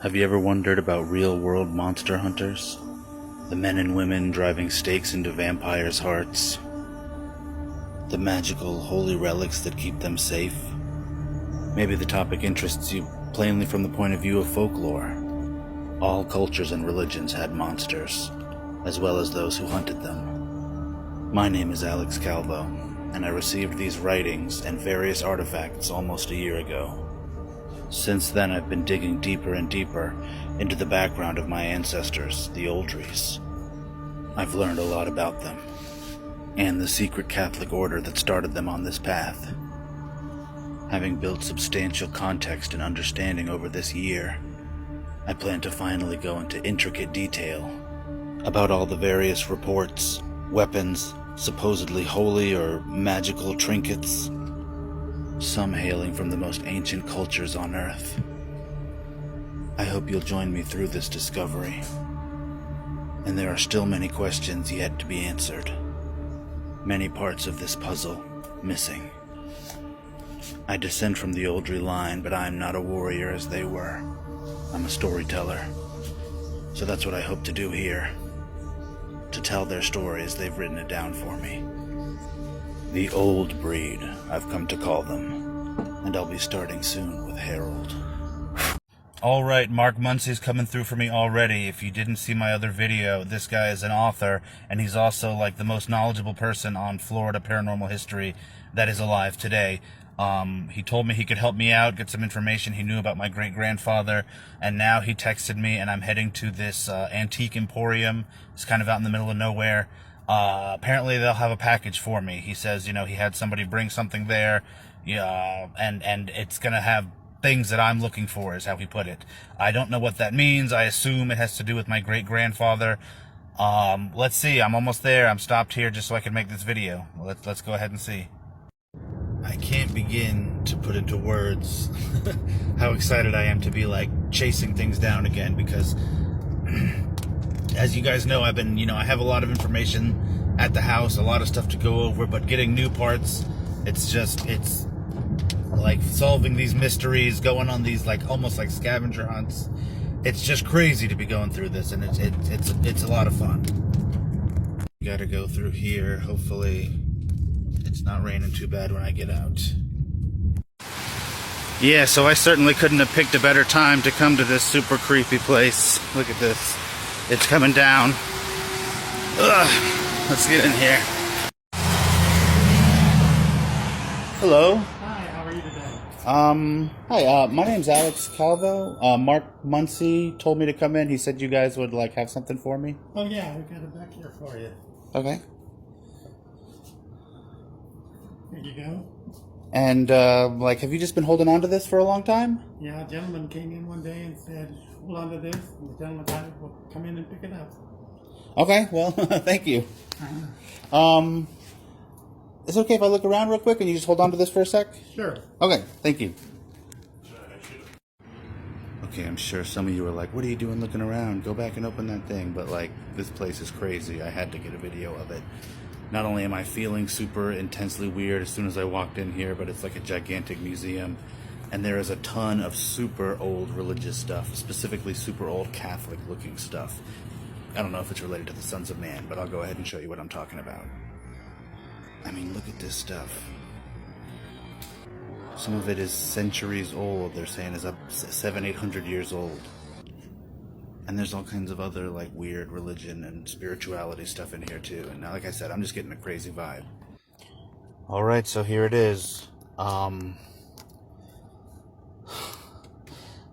Have you ever wondered about real-world monster hunters? The men and women driving stakes into vampires' hearts? The magical, holy relics that keep them safe? Maybe the topic interests you plainly from the point of view of folklore. All cultures and religions had monsters, as well as those who hunted them. My name is Alex Calvo, and I received these writings and various artifacts almost a year ago. Since then, I've been digging deeper and deeper into the background of my ancestors, the Oldries. I've learned a lot about them, and the secret Catholic order that started them on this path. Having built substantial context and understanding over this year, I plan to finally go into intricate detail about all the various reports, weapons, supposedly holy or magical trinkets, some hailing from the most ancient cultures on Earth. I hope you'll join me through this discovery. And there are still many questions yet to be answered. Many parts of this puzzle missing. I descend from the Oldry line, but I am not a warrior as they were. I'm a storyteller. So that's what I hope to do here. To tell their story as they've written it down for me. The old breed, I've come to call them. And I'll be starting soon with Harold. Alright, Mark Muncie's coming through for me already. If you didn't see my other video, this guy is an author, and he's also like the most knowledgeable person on Florida paranormal history that is alive today. He told me he could help me out, get some information he knew about my great-grandfather, and now he texted me, and I'm heading to this antique emporium. It's kind of out in the middle of nowhere. Apparently they'll have a package for me. He says, he had somebody bring something there, and it's gonna have things that I'm looking for, is how he put it. I don't know what that means. I assume it has to do with my great-grandfather. Let's see. I'm almost there. I'm stopped here just so I can make this video. Let's go ahead and see. I can't begin to put into words how excited I am to be chasing things down again, because as you guys know, I have a lot of information at the house, a lot of stuff to go over, but getting new parts, it's like solving these mysteries, going on these almost like scavenger hunts. It's just crazy to be going through this, and it's a lot of fun. Gotta go through here. Hopefully it's not raining too bad when I get out. Yeah, so I certainly couldn't have picked a better time to come to this super creepy place. Look at this. It's coming down. Ugh. Let's get in here. Hello. Hi, how are you today? Hi, my name's Alex Calvo. Mark Muncie told me to come in. He said you guys would have something for me. Oh yeah, we got it back here for you. Okay. Here you go. And, have you just been holding on to this for a long time? Yeah, a gentleman came in one day and said, hold on to this. And the gentleman got it, will come in and pick it up. Okay, well, thank you. Is it okay if I look around real quick and you just hold on to this for a sec? Sure. Okay, thank you. Okay, I'm sure some of you are like, what are you doing looking around? Go back and open that thing. But, this place is crazy. I had to get a video of it. Not only am I feeling super intensely weird as soon as I walked in here, but it's like a gigantic museum. And there is a ton of super old religious stuff, specifically super old Catholic looking stuff. I don't know if it's related to the Sons of Man, but I'll go ahead and show you what I'm talking about. I mean, look at this stuff. Some of it is centuries old. They're saying is up 700-800 years old. And there's all kinds of other weird religion and spirituality stuff in here too. And now, like I said, I'm just getting a crazy vibe. All right, so here it is.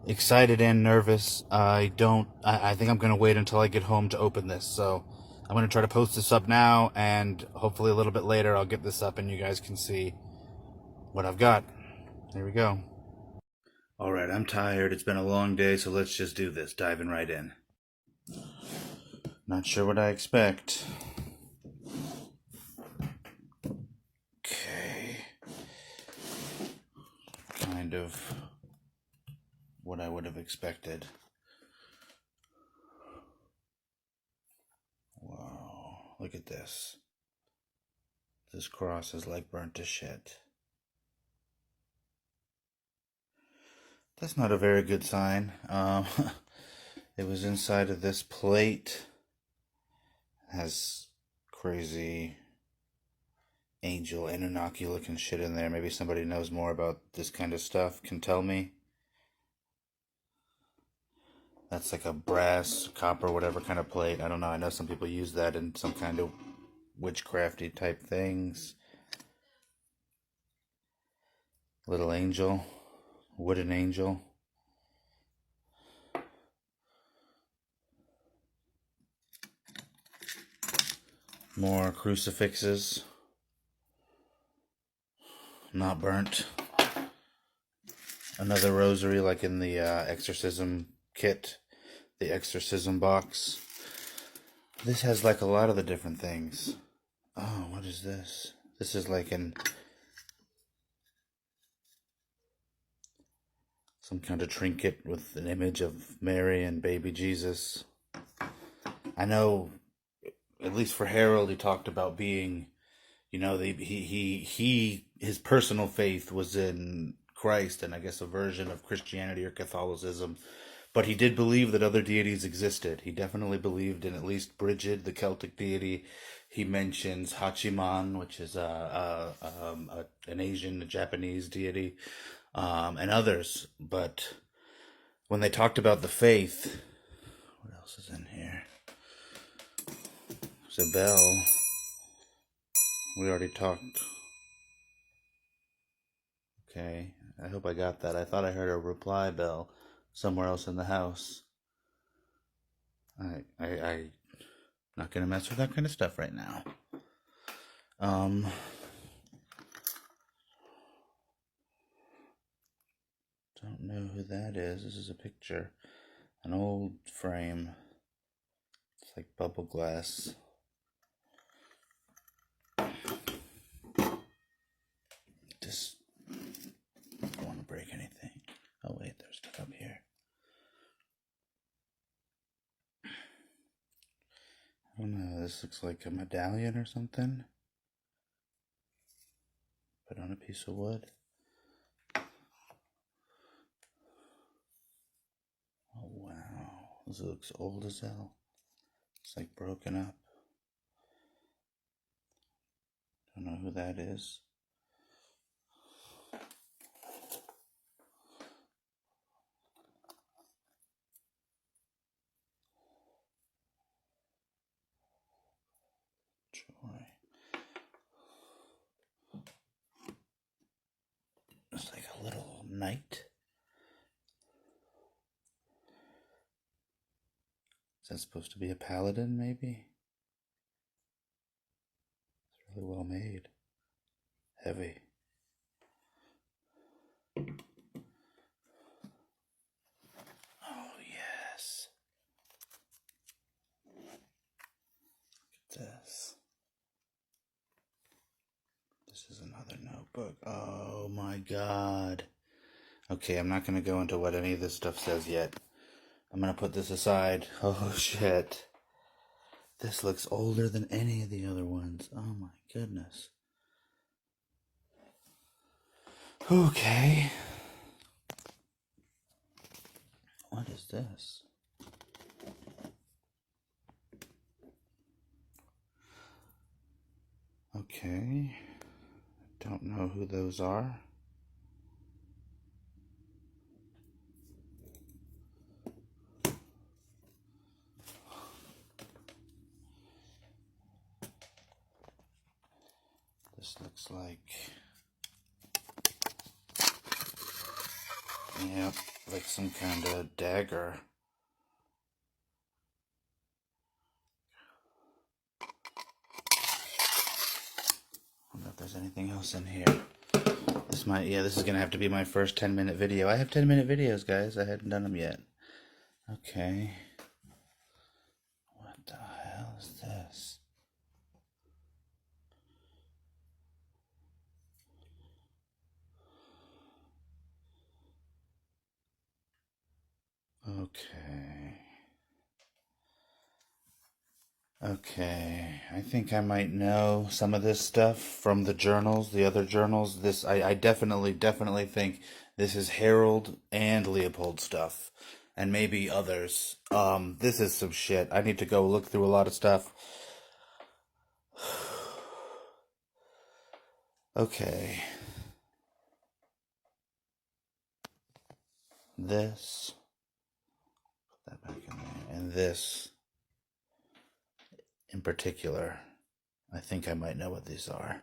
Excited and nervous. I think I'm gonna wait until I get home to open this. So I'm gonna try to post this up now, and hopefully a little bit later I'll get this up and you guys can see what I've got. There we go. Alright, I'm tired. It's been a long day, so let's just do this. Diving right in. Not sure what I expect. Okay. Kind of what I would have expected. Wow, look at this. This cross is burnt to shit. That's not a very good sign. It was inside of this plate. It has crazy angel Anunnaki looking shit in there. Maybe somebody knows more about this kind of stuff can tell me. That's like a brass, copper, whatever kind of plate. I don't know. I know some people use that in some kind of witchcrafty type things. Little angel, wooden angel. More crucifixes. Not burnt. Another rosary like in the exorcism kit. The exorcism box. This has like a lot of the different things. Oh, what is this? This is like some kind of trinket with an image of Mary and baby Jesus. I know, at least for Harold, he talked about being, his personal faith was in Christ, and I guess a version of Christianity or Catholicism. But he did believe that other deities existed. He definitely believed in at least Brigid, the Celtic deity. He mentions Hachiman, which is an Asian, a Japanese deity, and others. But when they talked about the faith, what else is in here? There's a bell. We already talked. Okay, I hope I got that. I thought I heard a reply bell somewhere else in the house. I'm not gonna mess with that kind of stuff right now. Don't know who that is. This is a picture, an old frame. It's like bubble glass. Just don't want to break anything. Oh wait, there's stuff up here. I don't know, this looks like a medallion or something. Put on a piece of wood. Oh wow, this looks old as hell. It's like broken up. Don't know who that is. Joy. It's like a little knight. Is that supposed to be a paladin, maybe? It's really well made. Heavy. Oh, yes. Look at this. This is another notebook. Oh, my God. Okay, I'm not going to go into what any of this stuff says yet. I'm going to put this aside. Oh, shit. This looks older than any of the other ones. Oh, my goodness. Okay. What is this? Okay. Don't know who those are. This looks like... Yep, like some kind of dagger. I wonder if there's anything else in here. This is gonna have to be my first 10-minute video. I have 10-minute videos, guys. I hadn't done them yet. Okay. What the hell is this? Okay, I think I might know some of this stuff from the journals, the other journals. I definitely think This is Harold and Leopold stuff, and maybe others. This is some shit. I need to go look through a lot of stuff. Okay. This. Put that back in there. And this, in particular, I think I might know what these are.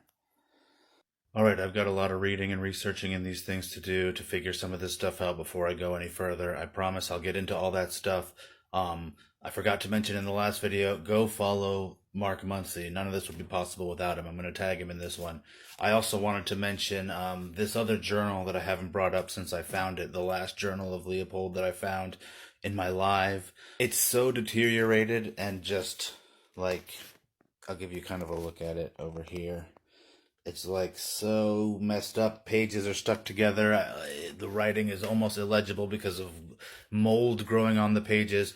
Alright, I've got a lot of reading and researching in these things to do to figure some of this stuff out before I go any further. I promise I'll get into all that stuff. I forgot to mention in the last video, go follow Mark Muncie. None of this would be possible without him. I'm going to tag him in this one. I also wanted to mention this other journal that I haven't brought up since I found it, the last journal of Leopold that I found in my live. It's so deteriorated and just, like, I'll give you kind of a look at it over here. It's like so messed up. Pages are stuck together. The writing is almost illegible because of mold growing on the pages.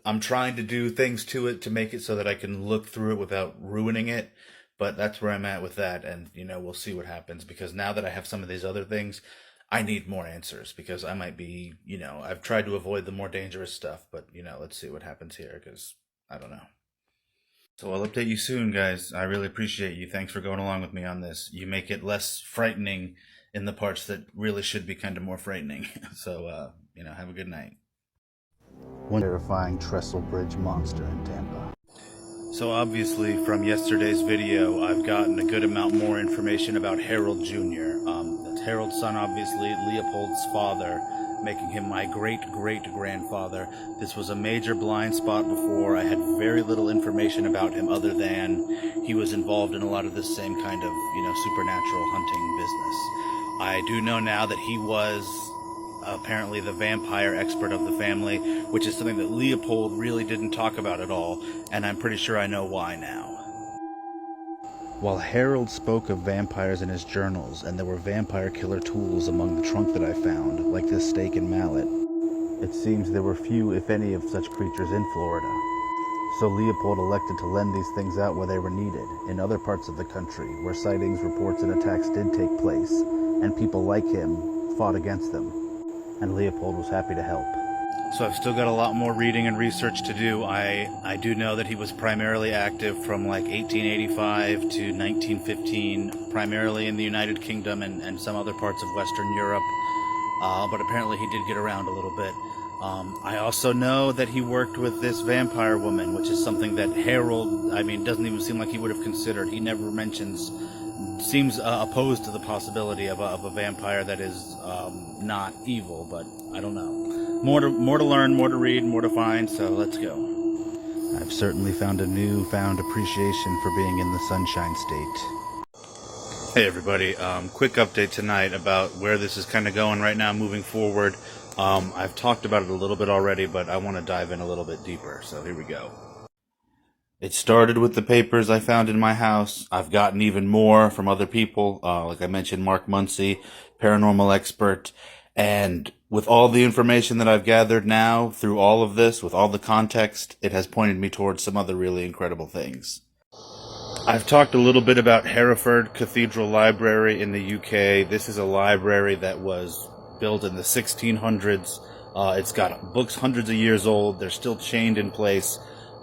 I'm trying to do things to it to make it so that I can look through it without ruining it. But that's where I'm at with that. And, we'll see what happens. Because now that I have some of these other things, I need more answers. Because I might be, I've tried to avoid the more dangerous stuff. But, let's see what happens here. Because I don't know. So I'll update you soon, guys. I really appreciate you. Thanks for going along with me on this. You make it less frightening in the parts that really should be kind of more frightening. So, have a good night. One terrifying trestle bridge monster in Tampa. So obviously from yesterday's video, I've gotten a good amount more information about Harold Jr. That's Harold's son, obviously, Leopold's father, making him my great-great-grandfather. This was a major blind spot before. I had very little information about him other than he was involved in a lot of this same kind of, supernatural hunting business. I do know now that he was apparently the vampire expert of the family, which is something that Leopold really didn't talk about at all, and I'm pretty sure I know why now. While Harold spoke of vampires in his journals, and there were vampire killer tools among the trunk that I found, like this stake and mallet, it seems there were few, if any, of such creatures in Florida. So Leopold elected to lend these things out where they were needed, in other parts of the country, where sightings, reports, and attacks did take place, and people like him fought against them, and Leopold was happy to help. So I've still got a lot more reading and research to do. I do know that he was primarily active from like 1885 to 1915, primarily in the United Kingdom and some other parts of Western Europe, but apparently he did get around a little bit. I also know that he worked with this vampire woman, which is something that Harold, doesn't even seem like he would have considered. He never seems opposed to the possibility of a vampire that is not evil, but I don't know. More to learn, more to read, more to find, so let's go. I've certainly found a newfound appreciation for being in the Sunshine State. Hey everybody, quick update tonight about where this is kind of going right now moving forward. I've talked about it a little bit already, but I want to dive in a little bit deeper, so here we go. It started with the papers I found in my house. I've gotten even more from other people, like I mentioned, Mark Muncie, paranormal expert, and with all the information that I've gathered now through all of this, with all the context, it has pointed me towards some other really incredible things. I've talked a little bit about Hereford Cathedral Library in the UK. This is a library that was built in the 1600s. It's got books hundreds of years old. They're still chained in place.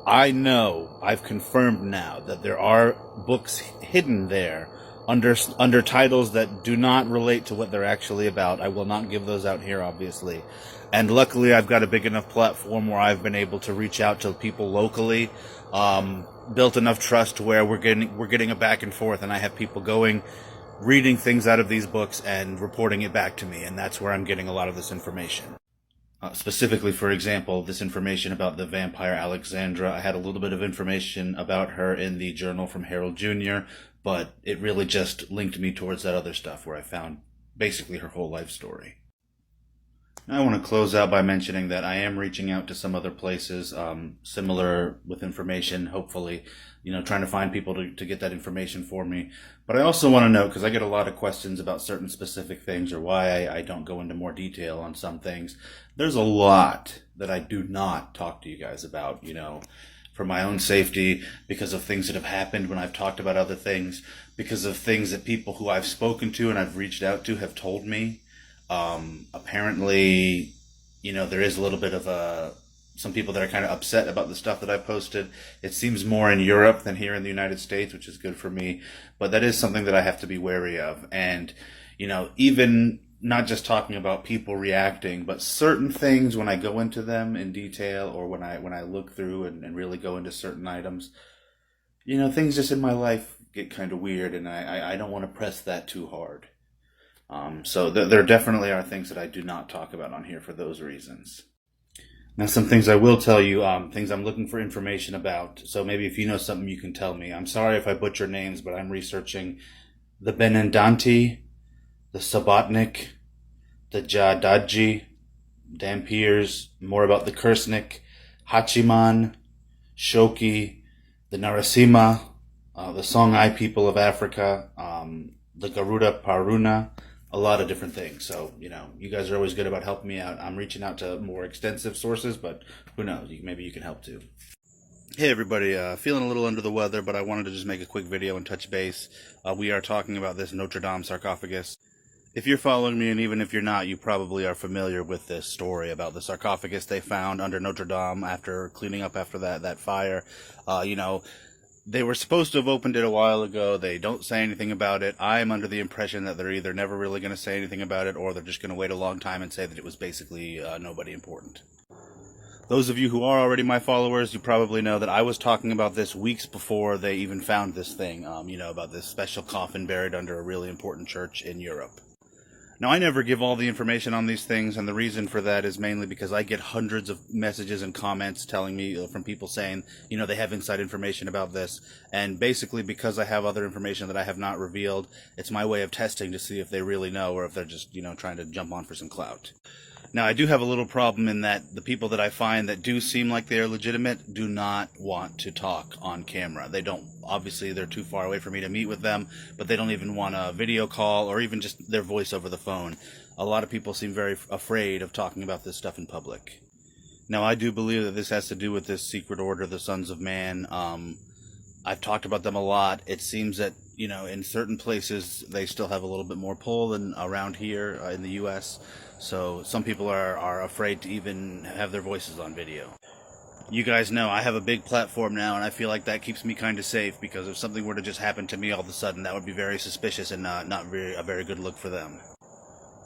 I've confirmed now that there are books hidden there under titles that do not relate to what they're actually about. I will not give those out here, obviously. And luckily, I've got a big enough platform where I've been able to reach out to people locally, built enough trust to where we're getting a back and forth, and I have people reading things out of these books and reporting it back to me, and that's where I'm getting a lot of this information. Specifically, for example, this information about the vampire Alexandra. I had a little bit of information about her in the journal from Harold Jr., but it really just linked me towards that other stuff where I found basically her whole life story. I want to close out by mentioning that I am reaching out to some other places, similar with information, hopefully, trying to find people to get that information for me. But I also want to know, because I get a lot of questions about certain specific things or why I don't go into more detail on some things. There's a lot that I do not talk to you guys about, for my own safety, because of things that have happened when I've talked about other things, because of things that people who I've spoken to and I've reached out to have told me. Apparently, there is a little bit of some people that are kind of upset about the stuff that I posted. It seems more in Europe than here in the United States, which is good for me. But that is something that I have to be wary of. And, even not just talking about people reacting, but certain things when I go into them in detail, or when I look through and really go into certain items, things just in my life get kind of weird, and I don't want to press that too hard. So there definitely are things that I do not talk about on here for those reasons. Now, some things I will tell you, things I'm looking for information about. So maybe if you know something, you can tell me. I'm sorry if I butcher names, but I'm researching the Benendanti, the Sabotnik, the Jadaji, Dampiers, more about the Kursnik, Hachiman, Shoki, the Narasimha, the Songhai people of Africa, the Garuda Paruna, a lot of different things. So, you guys are always good about helping me out. I'm reaching out to more extensive sources, but who knows? Maybe you can help too. Hey everybody, feeling a little under the weather, but I wanted to just make a quick video and touch base. We are talking about this Notre Dame sarcophagus. If you're following me, and even if you're not, you probably are familiar with this story about the sarcophagus they found under Notre Dame after cleaning up after that fire. They were supposed to have opened it a while ago. They don't say anything about it. I'm under the impression that they're either never really going to say anything about it, or they're just going to wait a long time and say that it was basically nobody important. Those of you who are already my followers, you probably know that I was talking about this weeks before they even found this thing, about this special coffin buried under a really important church in Europe. Now, I never give all the information on these things, and the reason for that is mainly because I get hundreds of messages and comments telling me from people saying, they have inside information about this, and basically because I have other information that I have not revealed, it's my way of testing to see if they really know, or if they're just, trying to jump on for some clout. Now, I do have a little problem in that the people that I find that do seem like they are legitimate do not want to talk on camera. They don't. Obviously, they're too far away for me to meet with them, but they don't even want a video call or even just their voice over the phone. A lot of people seem very afraid of talking about this stuff in public. Now, I do believe that this has to do with this secret order, the Sons of Man. I've talked about them a lot. It seems that, in certain places, they still have a little bit more pull than around here in the U.S., so some people are afraid to even have their voices on video. You guys know I have a big platform now, and I feel like that keeps me kind of safe, because if something were to just happen to me all of a sudden, that would be very suspicious and not a very good look for them.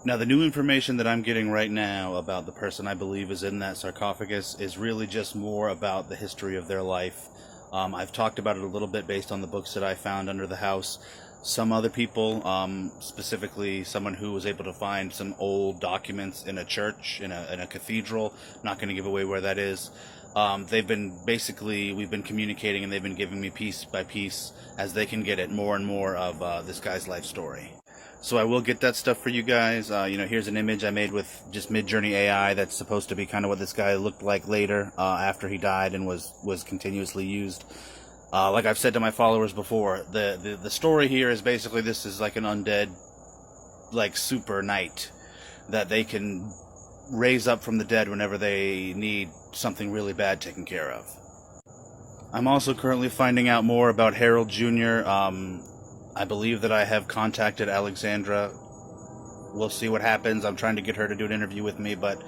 Now, the new information that I'm getting right now about the person I believe is in that sarcophagus is really just more about the history of their life. I've talked about it a little bit based on the books that I found under the house. Some other people, specifically someone who was able to find some old documents in a church, in a cathedral, not going to give away where that is. We've been communicating, and they've been giving me piece by piece, as they can get it, more and more of this guy's life story. So I will get that stuff for you guys. Here's an image I made with just Midjourney AI that's supposed to be kind of what this guy looked like later, after he died and was continuously used. Like I've said to my followers before, the story here is basically this is like an undead, like super knight that they can raise up from the dead whenever they need something really bad taken care of. I'm also currently finding out more about Harold Jr. I believe that I have contacted Alexandra. We'll see what happens. I'm trying to get her to do an interview with me, but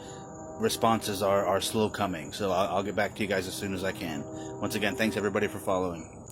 responses are slow coming, so I'll get back to you guys as soon as I can. Once again, thanks everybody for following.